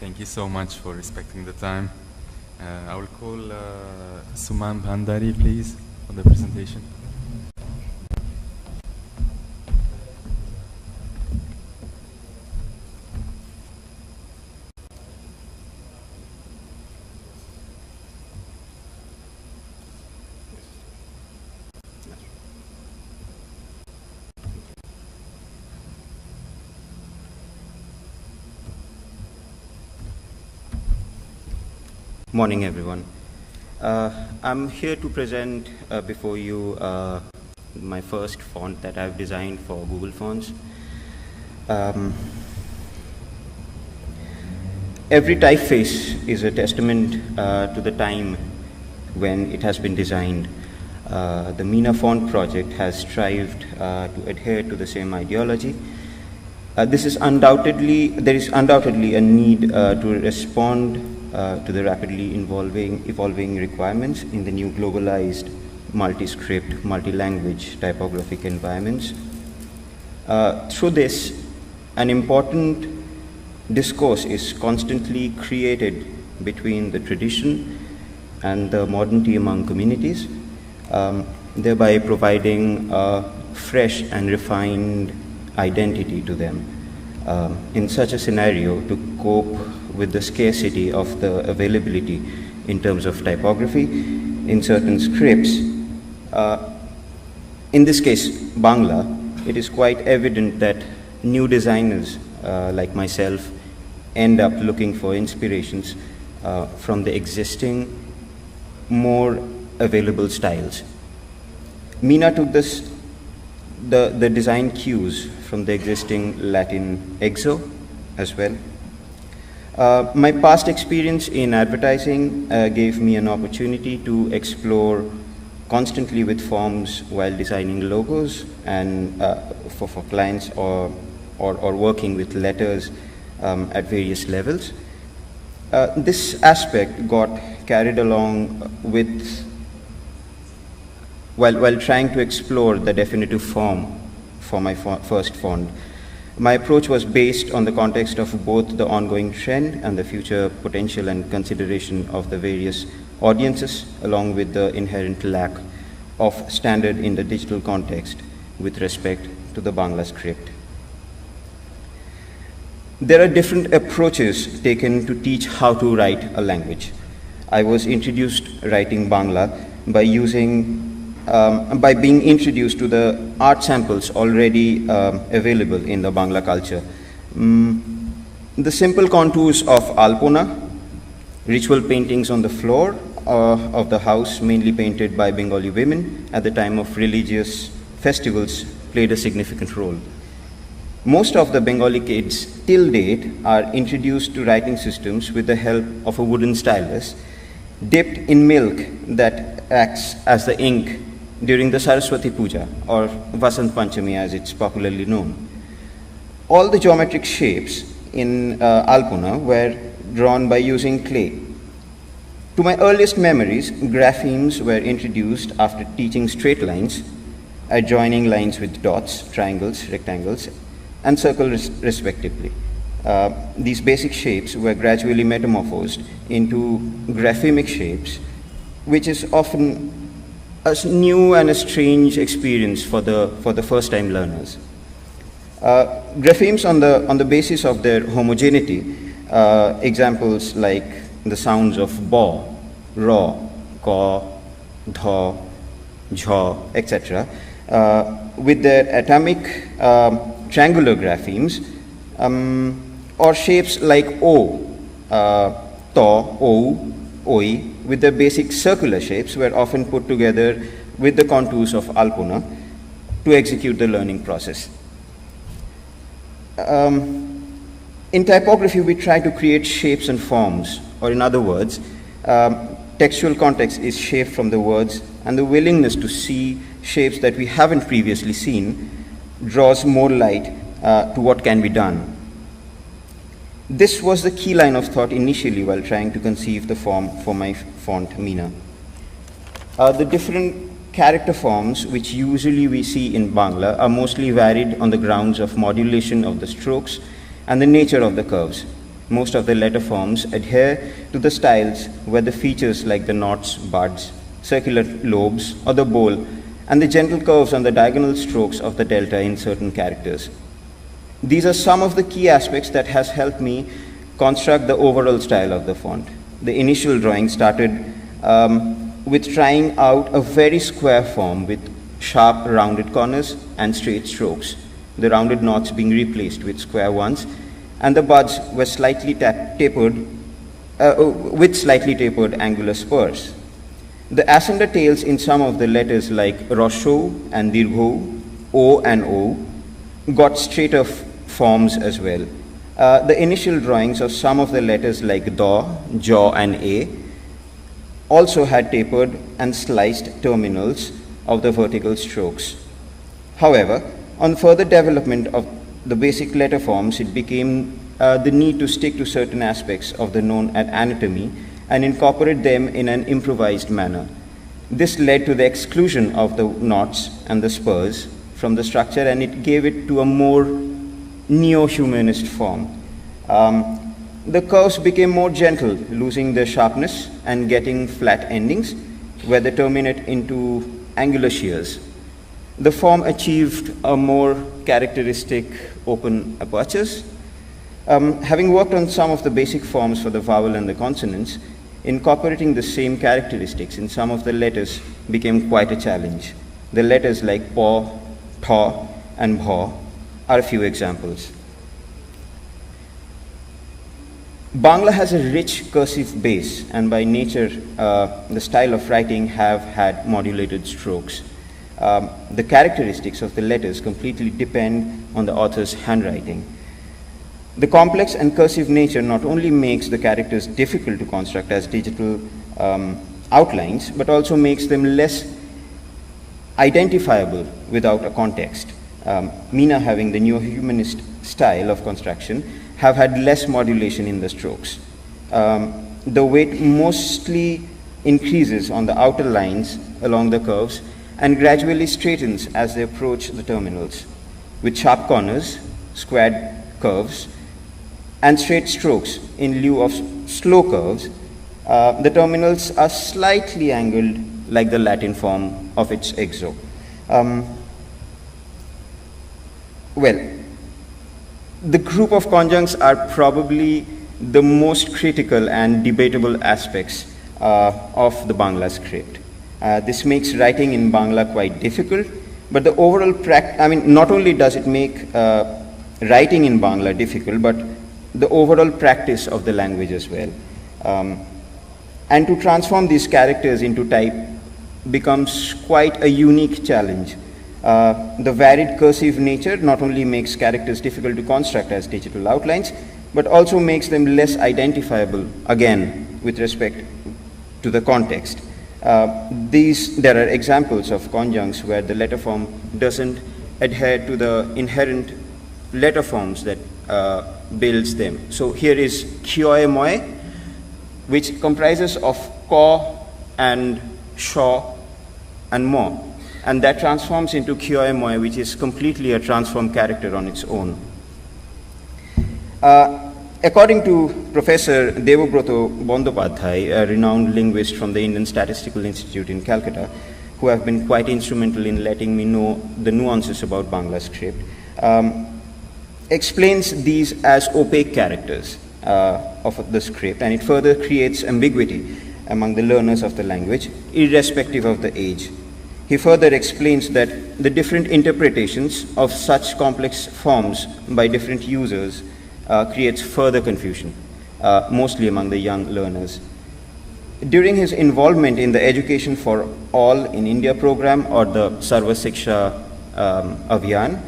Thank you so much for respecting the time. I will call Suman Bhandary, please, for the presentation. Morning, everyone. I'm here to present before you my first font that I've designed for Google Fonts. Every typeface is a testament to the time when it has been designed. The MINA font project has strived to adhere to the same ideology. There is undoubtedly a need to respond to the rapidly evolving requirements in the new globalized, multi-script, multi-language typographic environments. Through this, an important discourse is constantly created between the tradition and the modernity among communities, thereby providing a fresh and refined identity to them. In such a scenario, to cope with the scarcity of the availability in terms of typography in certain scripts, in this case, Bangla, it is quite evident that new designers like myself end up looking for inspirations from the existing, more available styles. MINA took the design cues from the existing Latin exo as well. My past experience in advertising gave me an opportunity to explore constantly with forms while designing logos and for clients or working with letters at various levels. This aspect got carried along with while trying to explore the definitive form for my first font. My approach was based on the context of both the ongoing trend and the future potential and consideration of the various audiences, along with the inherent lack of standard in the digital context with respect to the Bangla script. There are different approaches taken to teach how to write a language. I was introduced writing Bangla by being introduced to the art samples already available in the Bangla culture. The simple contours of Alpona, ritual paintings on the floor of the house, mainly painted by Bengali women at the time of religious festivals, played a significant role. Most of the Bengali kids till date are introduced to writing systems with the help of a wooden stylus dipped in milk that acts as the ink during the Saraswati Puja, or Vasant Panchami as it's popularly known. All the geometric shapes in Alpona were drawn by using clay. To my earliest memories, graphemes were introduced after teaching straight lines, adjoining lines with dots, triangles, rectangles, and circles respectively. These basic shapes were gradually metamorphosed into graphemic shapes, which is often a new and a strange experience for the first-time learners. Graphemes on the basis of their homogeneity, examples like the sounds of bo, ro, ko, dho, jho, etc., with their atomic triangular graphemes, or shapes like o, to, ou, oi, with their basic circular shapes were often put together with the contours of Alpona to execute the learning process. In typography, we try to create shapes and forms, or in other words, textual context is shaped from the words, and the willingness to see shapes that we haven't previously seen draws more light to what can be done. This was the key line of thought initially while trying to conceive the form for my font, MINA. The different character forms which usually we see in Bangla are mostly varied on the grounds of modulation of the strokes and the nature of the curves. most of the letter forms adhere to the styles where the features like the knots, buds, circular lobes, or the bowl, and the gentle curves on the diagonal strokes of the delta in certain characters. These are some of the key aspects that has helped me construct the overall style of the font. The initial drawing started with trying out a very square form with sharp rounded corners and straight strokes, the rounded knots being replaced with square ones, and the buds were slightly tapered with slightly tapered angular spurs. The ascender tails in some of the letters like Rosho and Dirgho, O and O, got straighter forms as well. The initial drawings of some of the letters like Do, Jo and A also had tapered and sliced terminals of the vertical strokes. However, on further development of the basic letter forms, it became the need to stick to certain aspects of the known anatomy and incorporate them in an improvised manner. This led to the exclusion of the knots and the spurs from the structure, and it gave it to a more neo-humanist form. The curves became more gentle, losing their sharpness and getting flat endings where they terminate into angular shears. The form achieved a more characteristic open apertures. Having worked on some of the basic forms for the vowel and the consonants, incorporating the same characteristics in some of the letters became quite a challenge. The letters like Po, Tho, and Bho are a few examples. Bangla has a rich cursive base, and by nature, the style of writing have had modulated strokes. The characteristics of the letters completely depend on the author's handwriting. The complex and cursive nature not only makes the characters difficult to construct as digital outlines, but also makes them less identifiable without a context. MINA, having the neo-humanist style of construction, have had less modulation in the strokes. The weight mostly increases on the outer lines along the curves and gradually straightens as they approach the terminals. With sharp corners, squared curves, and straight strokes in lieu of slow curves, the terminals are slightly angled like the Latin form of its exo. Well, the group of conjuncts are probably the most critical and debatable aspects of the Bangla script. This makes writing in Bangla quite difficult, but the overall not only does it make writing in Bangla difficult, but the overall practice of the language as well. And to transform these characters into type becomes quite a unique challenge. The varied cursive nature not only makes characters difficult to construct as digital outlines, but also makes them less identifiable, again, with respect to the context. There are examples of conjuncts where the letter form doesn't adhere to the inherent letter forms that builds them. So here is Kyoe Moe, which comprises of Ko and Sho and Mo. And that transforms into Kyoe Moe, which is completely a transformed character on its own. According to Professor Devobroto Bandopadhyay, a renowned linguist from the Indian Statistical Institute in Calcutta, who have been quite instrumental in letting me know the nuances about Bangla script, explains these as opaque characters of the script, and it further creates ambiguity among the learners of the language, irrespective of the age. He further explains that the different interpretations of such complex forms by different users creates further confusion, mostly among the young learners. During his involvement in the Education for All in India program, or the Sarva Siksha Abhiyan,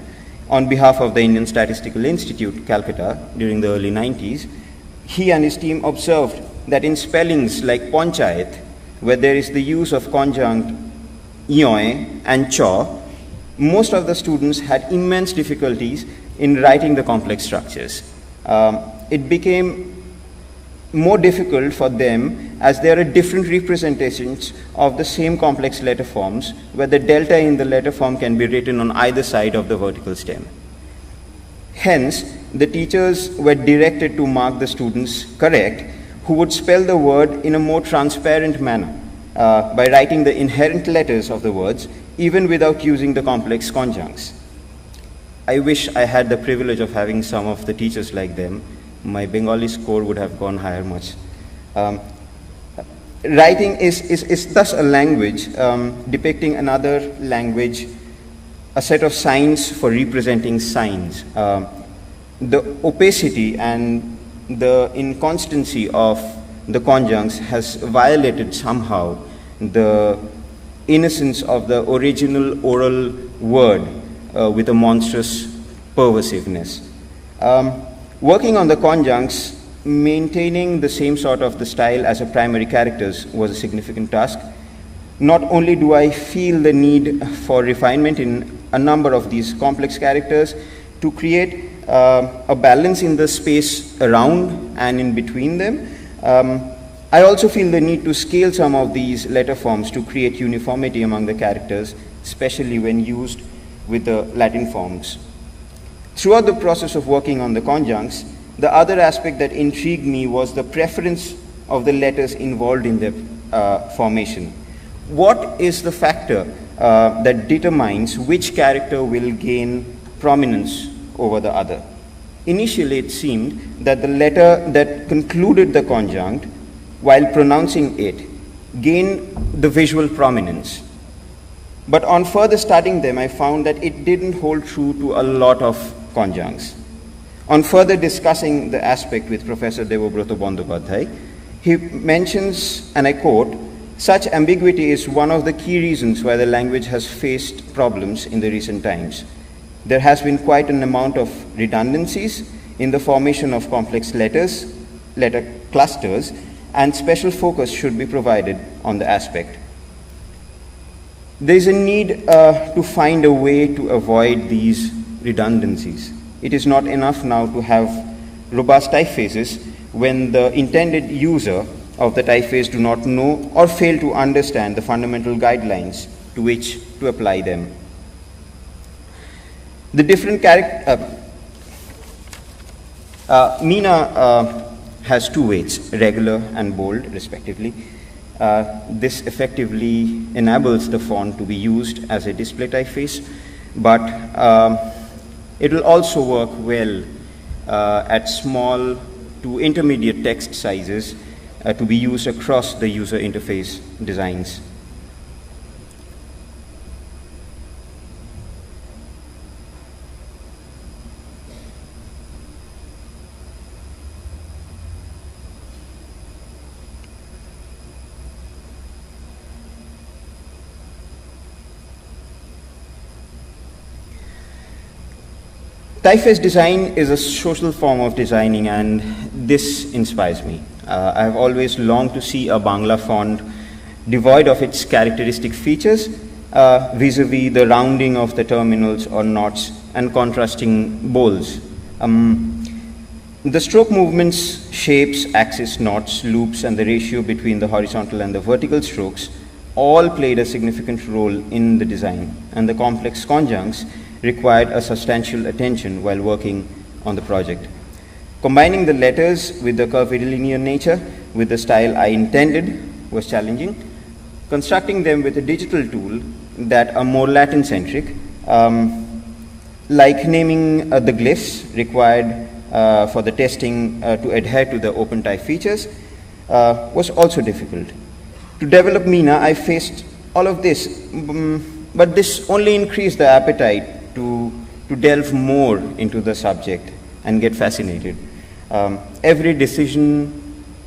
on behalf of the Indian Statistical Institute, Calcutta, during the early 90s, he and his team observed that in spellings like Panchayat, where there is the use of conjunct Yoe and Cho, most of the students had immense difficulties in writing the complex structures. It became more difficult for them as there are different representations of the same complex letter forms, where the delta in the letter form can be written on either side of the vertical stem. Hence, the teachers were directed to mark the students correct who would spell the word in a more transparent manner by writing the inherent letters of the words even without using the complex conjuncts. I wish I had the privilege of having some of the teachers like them. My Bengali score would have gone higher much. Writing is thus a language depicting another language, a set of signs for representing signs. The opacity and the inconstancy of the conjuncts has violated somehow the innocence of the original oral word with a monstrous perversiveness. Working on the conjuncts, maintaining the same sort of the style as a primary characters was a significant task. Not only do I feel the need for refinement in a number of these complex characters to create a balance in the space around and in between them, I also feel the need to scale some of these letter forms to create uniformity among the characters, especially when used with the Latin forms. Throughout the process of working on the conjuncts, the other aspect that intrigued me was the preference of the letters involved in their formation. What is the factor that determines which character will gain prominence over the other? Initially, it seemed that the letter that concluded the conjunct, while pronouncing it, gained the visual prominence. But on further studying them, I found that it didn't hold true to a lot of conjuncts. On further discussing the aspect with Professor Devobroto Bandyopadhyay, he mentions, and I quote, "Such ambiguity is one of the key reasons why the language has faced problems in the recent times. There has been quite an amount of redundancies in the formation of complex letter clusters, and special focus should be provided on the aspect. There is a need to find a way to avoid these redundancies. It is not enough now to have robust typefaces when the intended user of the typeface do not know or fail to understand the fundamental guidelines to which to apply them. The different MINA has two weights, regular and bold, respectively. This effectively enables the font to be used as a display typeface, but it will also work well at small to intermediate text sizes to be used across the user interface designs. Typeface design is a social form of designing, and this inspires me. I have always longed to see a Bangla font devoid of its characteristic features vis-a-vis the rounding of the terminals or knots and contrasting bolds. The stroke movements, shapes, axis, knots, loops, and the ratio between the horizontal and the vertical strokes all played a significant role in the design, and the complex conjuncts required a substantial attention while working on the project. Combining the letters with the curvilinear nature with the style I intended was challenging. Constructing them with a digital tool that are more Latin-centric, like naming the glyphs required for the testing to adhere to the open type features, was also difficult. To develop MINA, I faced all of this, but this only increased the appetite to delve more into the subject and get fascinated. Every decision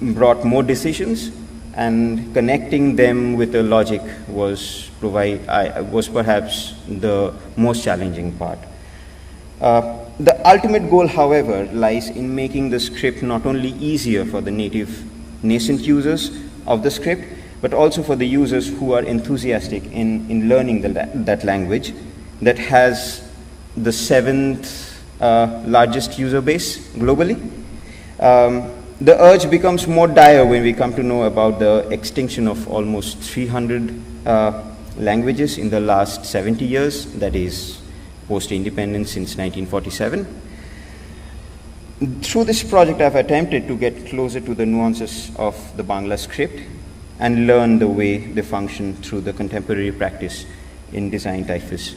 brought more decisions, and connecting them with the logic was perhaps the most challenging part. The ultimate goal, however, lies in making the script not only easier for the native nascent users of the script, but also for the users who are enthusiastic in learning that language that has the 7th largest user base globally. The urge becomes more dire when we come to know about the extinction of almost 300 languages in the last 70 years, that is post-independence since 1947. Through this project, I've attempted to get closer to the nuances of the Bangla script and learn the way they function through the contemporary practice in design typeface,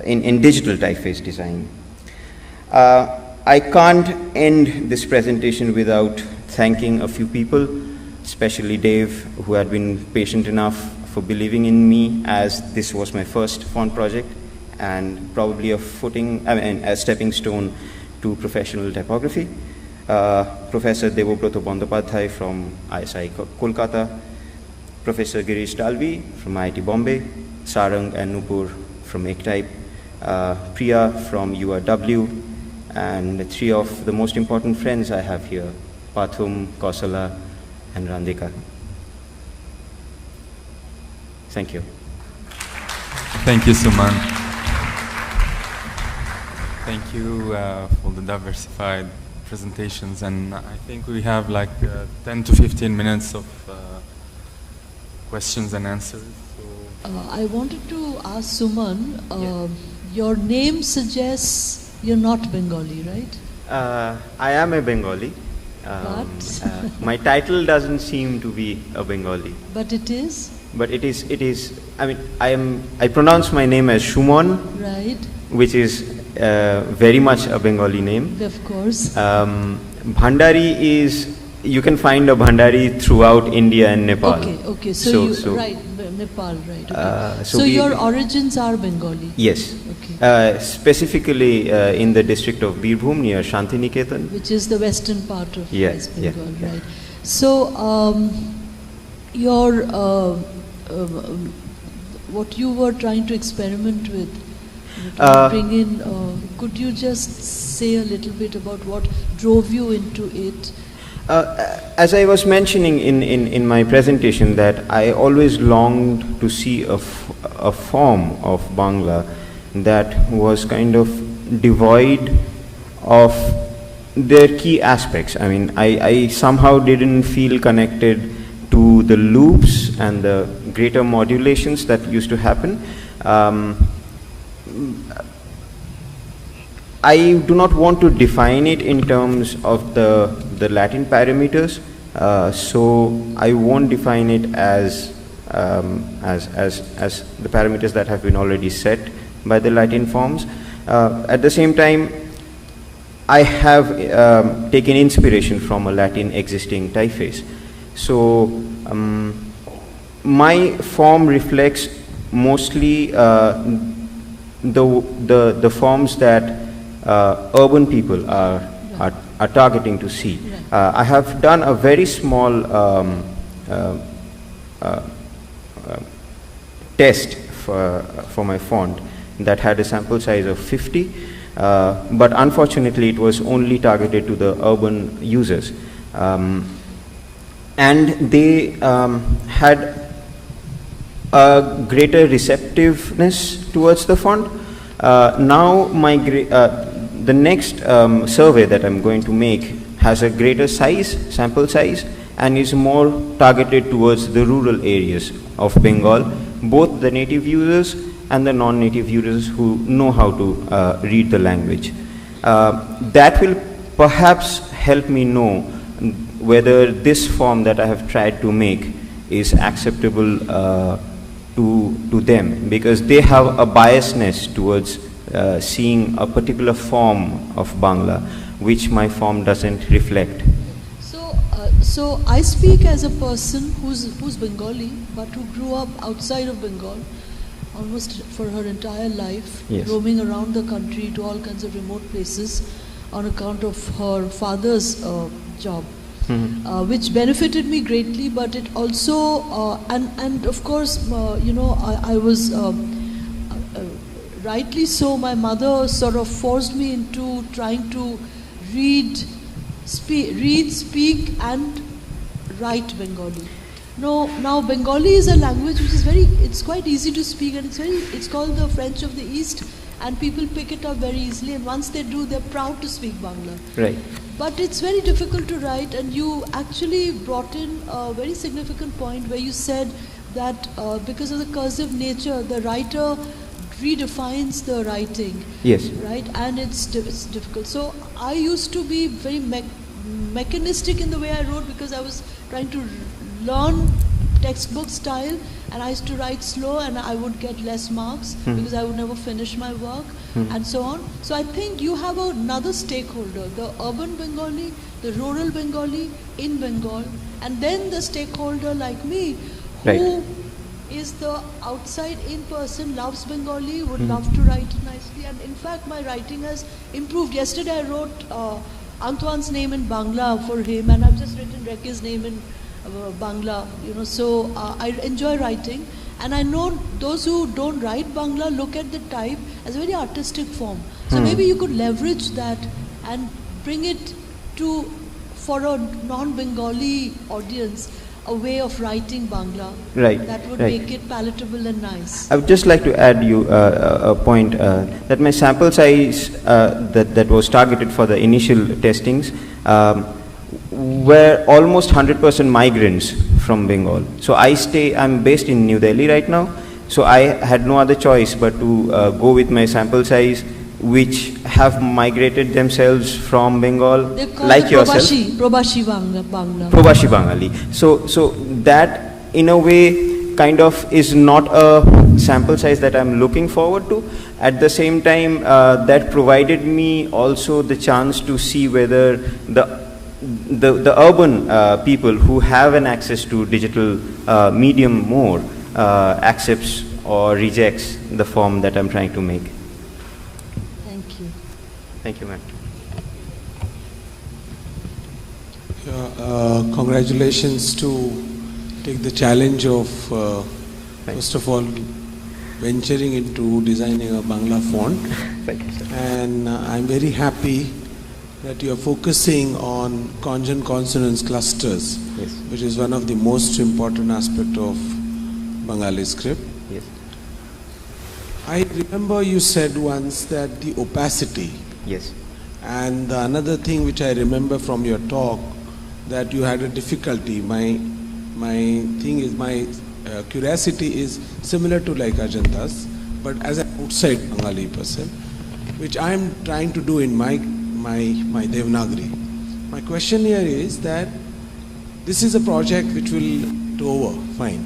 in digital typeface design. I can't end this presentation without thanking a few people, especially Dave, who had been patient enough for believing in me, as this was my first font project and probably a stepping stone to professional typography. Professor Devobroto Bandopadhyay from ISI Kolkata, Professor Girish Dalvi from IIT Bombay, Sarang and Nupur from Ektype, Priya from URW, and three of the most important friends I have here, Pathum, Kausala, and Randika. Thank you. Thank you, Suman. Thank you for the diversified presentations, and I think we have like 10 to 15 minutes of questions and answers. So I wanted to ask Suman, your name suggests you're not Bengali, right? I am a Bengali. But? My title doesn't seem to be a Bengali. But it is? But it is, I mean, I pronounce my name as Suman, right, which is very much a Bengali name. Of course. Bhandary is, you can find a Bhandary throughout India and Nepal. Okay, so right, Nepal, right. Okay. So your origins are Bengali? Yes. Okay. Specifically in the district of Birbhum near Shantiniketan. Which is the western part of West Bengal, yeah. right. So your what you were trying to experiment with, bring in, could you just say a little bit about what drove you into it? As I was mentioning in my presentation, that I always longed to see a form of Bangla that was kind of devoid of their key aspects. I mean, I somehow didn't feel connected to the loops and the greater modulations that used to happen. I do not want to define it in terms of the Latin parameters, so I won't define it as the parameters that have been already set by the Latin forms. At the same time, I have taken inspiration from a Latin existing typeface. So my form reflects mostly the forms that urban people are targeting to see. I have done a very small test for my font that had a sample size of 50, but unfortunately it was only targeted to the urban users. And they had a greater receptiveness towards the font. Now the next survey that I'm going to make has a greater sample size, and is more targeted towards the rural areas of Bengal, both the native users and the non-native users who know how to read the language. That will perhaps help me know whether this form that I have tried to make is acceptable to them, because they have a biasness towards seeing a particular form of Bangla, which my form doesn't reflect. So I speak as a person who's Bengali, but who grew up outside of Bengal almost for her entire life, roaming around the country to all kinds of remote places on account of her father's job. Which benefited me greatly, but it also, and of course, you know, I was, rightly so, my mother sort of forced me into trying to read, speak and write Bengali. Now Bengali is a language which is it's quite easy to speak, and it's called the French of the East, and people pick it up very easily, and once they do, they're proud to speak Bangla. Right. But it's very difficult to write, and you actually brought in a very significant point where you said that because of the cursive nature, the writer redefines the writing. Yes. Right, and it's difficult. So I used to be very mechanistic in the way I wrote because I was trying to learn textbook style, and I used to write slow and I would get less marks because I would never finish my work and so on. So I think you have another stakeholder, the urban Bengali, the rural Bengali in Bengal, and then the stakeholder like me who is the outside in person, loves Bengali, would love to write nicely, and in fact my writing has improved. Yesterday I wrote Antoine's name in Bangla for him, and I've just written Reki's name in Bangla, so I enjoy writing, and I know those who don't write Bangla look at the type as a very artistic form. So maybe you could leverage that and bring it for a non-Bengali audience, a way of writing Bangla that would make it palatable and nice. I would just like to add you a point that my sample size that was targeted for the initial testings were almost 100% migrants from Bengal. So I'm based in New Delhi right now, so I had no other choice but to go with my sample size, which have migrated themselves from Bengal, like yourself. Probashi Bangla. Probashi Bangali. So that in a way kind of is not a sample size that I'm looking forward to. At the same time, that provided me also the chance to see whether the urban people who have an access to digital medium more accepts or rejects the form that I'm trying to make. Thank you. Thank you, ma'am. Congratulations to take the challenge of first of all venturing into designing a Bangla font. Thank you, sir. And I'm very happy that you are focusing on conjunct consonants clusters, which is one of the most important aspects of Bengali script. Yes. I remember you said once that the opacity. Yes. And another thing which I remember from your talk, that you had a difficulty. My thing is, my curiosity is similar to like Ajanta's, but as an outside Bengali person, which I am trying to do in my Devanagari. My question here is that this is a project which will do over, fine.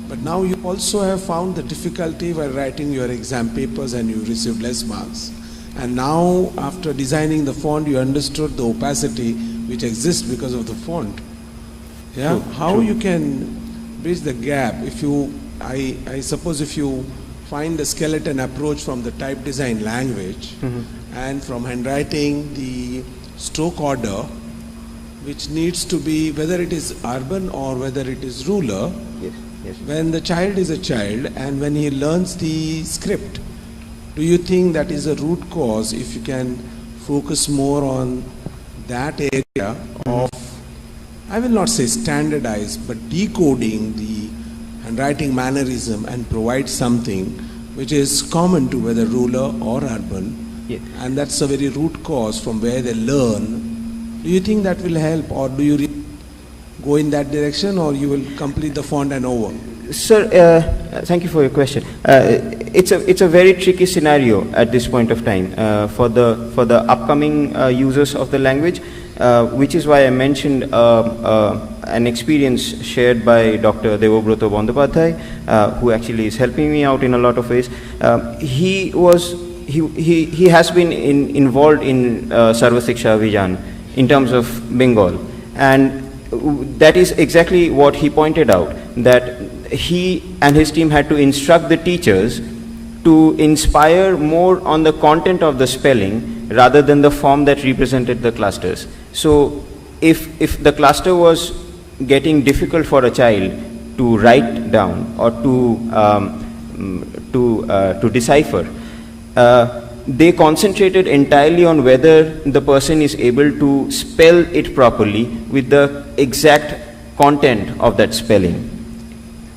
But now you also have found the difficulty while writing your exam papers and you received less marks. And now after designing the font, you understood the opacity which exists because of the font. Yeah, how you can bridge the gap if you, I suppose if you find the skeleton approach from the type design language and from handwriting the stroke order, which needs to be, whether it is urban or whether it is rural, when the child is a child and when he learns the script, do you think that is a root cause if you can focus more on that area of, I will not say standardize, but decoding the handwriting mannerism and provide something which is common to whether rural or urban, and that's a very root cause from where they learn. Do you think that will help, or do you go in that direction, or you will complete the font and over? Sir, thank you for your question. It's a very tricky scenario at this point of time for the upcoming users of the language, which is why I mentioned an experience shared by Dr. Devobroto Bandyopadhyay, who actually is helping me out in a lot of ways. He has been involved in Sarva Shiksha Abhijan in terms of Bengal, and that is exactly what he pointed out, that he and his team had to instruct the teachers to inspire more on the content of the spelling rather than the form that represented the clusters. So if the cluster was getting difficult for a child to write down or to decipher, they concentrated entirely on whether the person is able to spell it properly with the exact content of that spelling.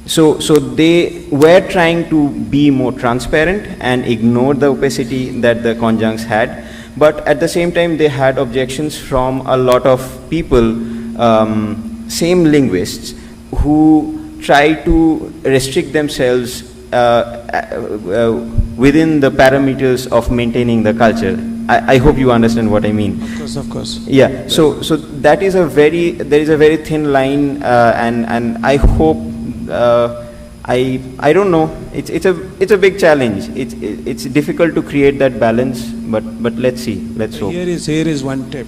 So they were trying to be more transparent and ignore the opacity that the conjuncts had, but at the same time they had objections from a lot of people, same linguists, who try to restrict themselves within the parameters of maintaining the culture. I hope you understand what I mean. Of course, of course. Yeah. So that is there is a very thin line, and I hope. I don't know. It's a big challenge. It's difficult to create that balance, but let's see. Let's hope. Here is one tip,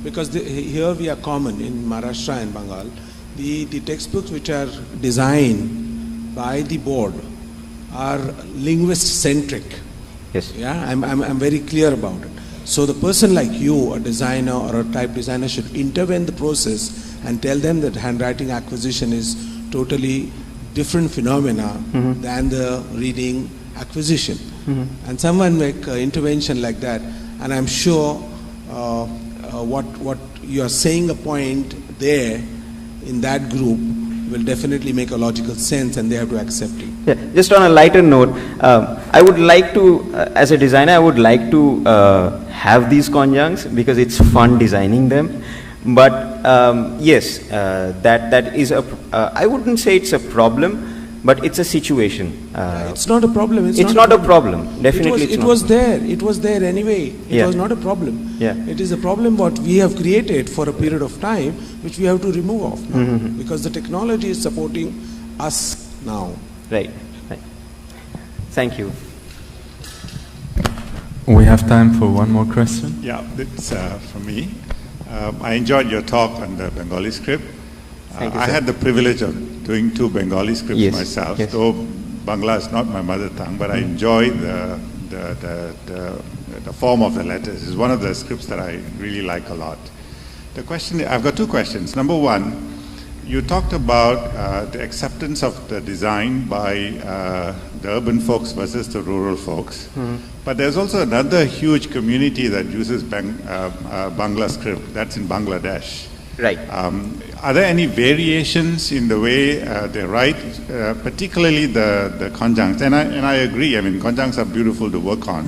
because here we are common in Maharashtra and Bengal. The textbooks which are designed by the board are linguist centric. Yes. Yeah, I'm very clear about it. So the person like you, a designer or a type designer, should intervene the process and tell them that handwriting acquisition is totally different phenomena than the reading acquisition. And someone make an intervention like that, and I'm sure what you are saying a point there in that group will definitely make a logical sense, and they have to accept it. Yeah. Just on a lighter note, I would like to, as a designer, I would like to have these conjuncts because it's fun designing them. But yes, that is I wouldn't say it's a problem, but it's a situation. It's not a problem. It's not a problem. Definitely, it was there. It was there anyway. It was not a problem. Yeah. It is a problem what we have created for a period of time, which we have to remove off now, because the technology is supporting us now. Right. Thank you. We have time for one more question. Yeah, it's for me. I enjoyed your talk on the Bengali script. I had the privilege of doing 2 Bengali scripts myself, though Bangla is not my mother tongue, but I enjoy the form of the letters. It's one of the scripts that I really like a lot. The question, I've got 2 questions. Number 1, you talked about the acceptance of the design by the urban folks versus the rural folks. But there's also another huge community that uses Bangla script. That's in Bangladesh. Right. Are there any variations in the way they write, particularly the conjuncts? And I agree. I mean, conjuncts are beautiful to work on,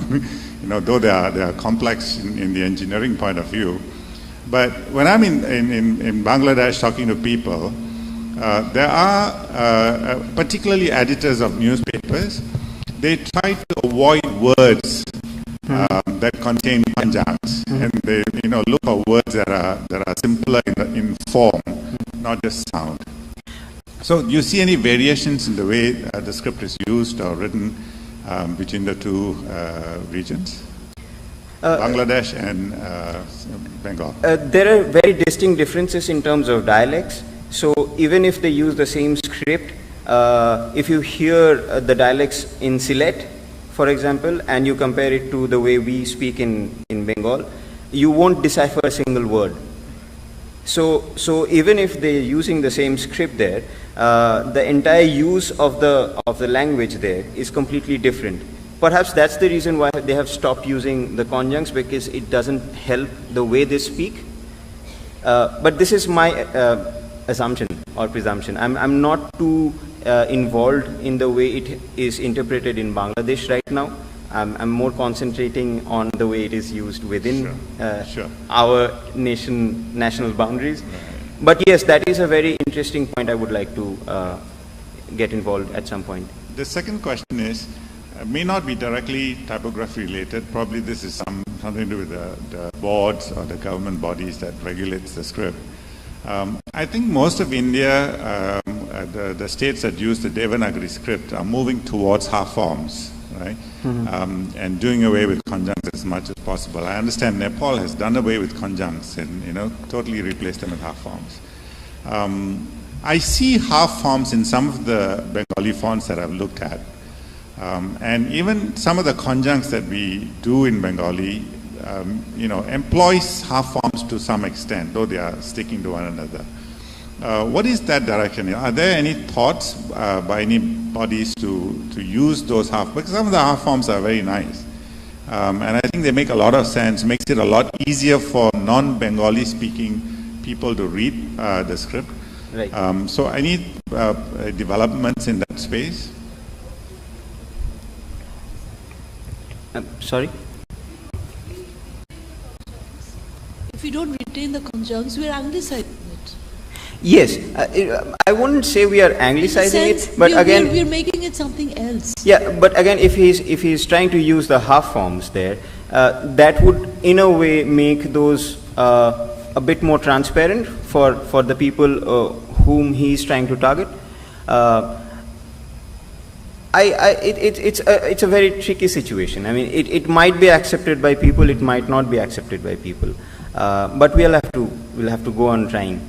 though they are complex in the engineering point of view. But when I'm in Bangladesh talking to people, there are, particularly editors of newspapers, they try to avoid words that contain conjuncts, and they look for words that are simpler in form, not just sound. So do you see any variations in the way the script is used or written between the 2 regions? Bangladesh and Bengal. There are very distinct differences in terms of dialects. So even if they use the same script, if you hear the dialects in Sylhet, for example, and you compare it to the way we speak in Bengal, you won't decipher a single word. So even if they're using the same script there, the entire use of the language there is completely different. Perhaps that's the reason why they have stopped using the conjuncts, because it doesn't help the way they speak. But this is my assumption or presumption. I'm not too involved in the way it is interpreted in Bangladesh right now. I'm more concentrating on the way it is used within our national boundaries. Right. But yes, that is a very interesting point. I would like to get involved at some point. The second question is, may not be directly typography related. Probably this is something to do with the boards or the government bodies that regulates the script. I think most of India, the states that use the Devanagari script are moving towards half forms, right? And doing away with conjuncts as much as possible. I understand Nepal has done away with conjuncts and totally replaced them with half forms. I see half forms in some of the Bengali fonts that I've looked at. And even some of the conjuncts that we do in Bengali, employs half forms to some extent, though they are sticking to one another. What is that direction? Are there any thoughts by any bodies to use those half? Because some of the half forms are very nice. And I think they make a lot of sense, makes it a lot easier for non-Bengali speaking people to read the script. Right. So I need developments in that space. Sorry? If we don't retain the conjuncts, we are anglicising it. Yes, I wouldn't say we are anglicizing it, but again we're making it something else. Yeah, but again, if he's trying to use the half forms there, that would in a way make those a bit more transparent for the people whom he's trying to target. It's a very tricky situation. I mean, it might be accepted by people, it might not be accepted by people, but we'll have to go on trying.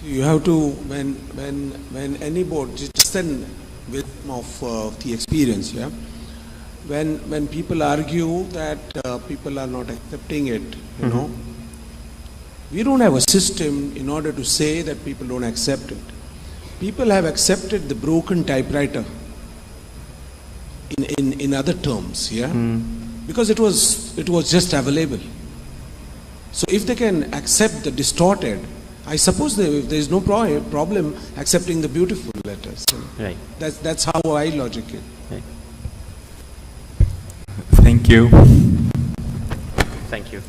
You have to, when any board, just then with of the experience, yeah. When people argue that people are not accepting it, you know, we don't have a system in order to say that people don't accept it. People have accepted the broken typewriter in other terms, yeah, because it was just available. So if they can accept the distorted, I suppose there is no problem accepting the beautiful letters. Right. That's how I logic it. Thank you. Thank you.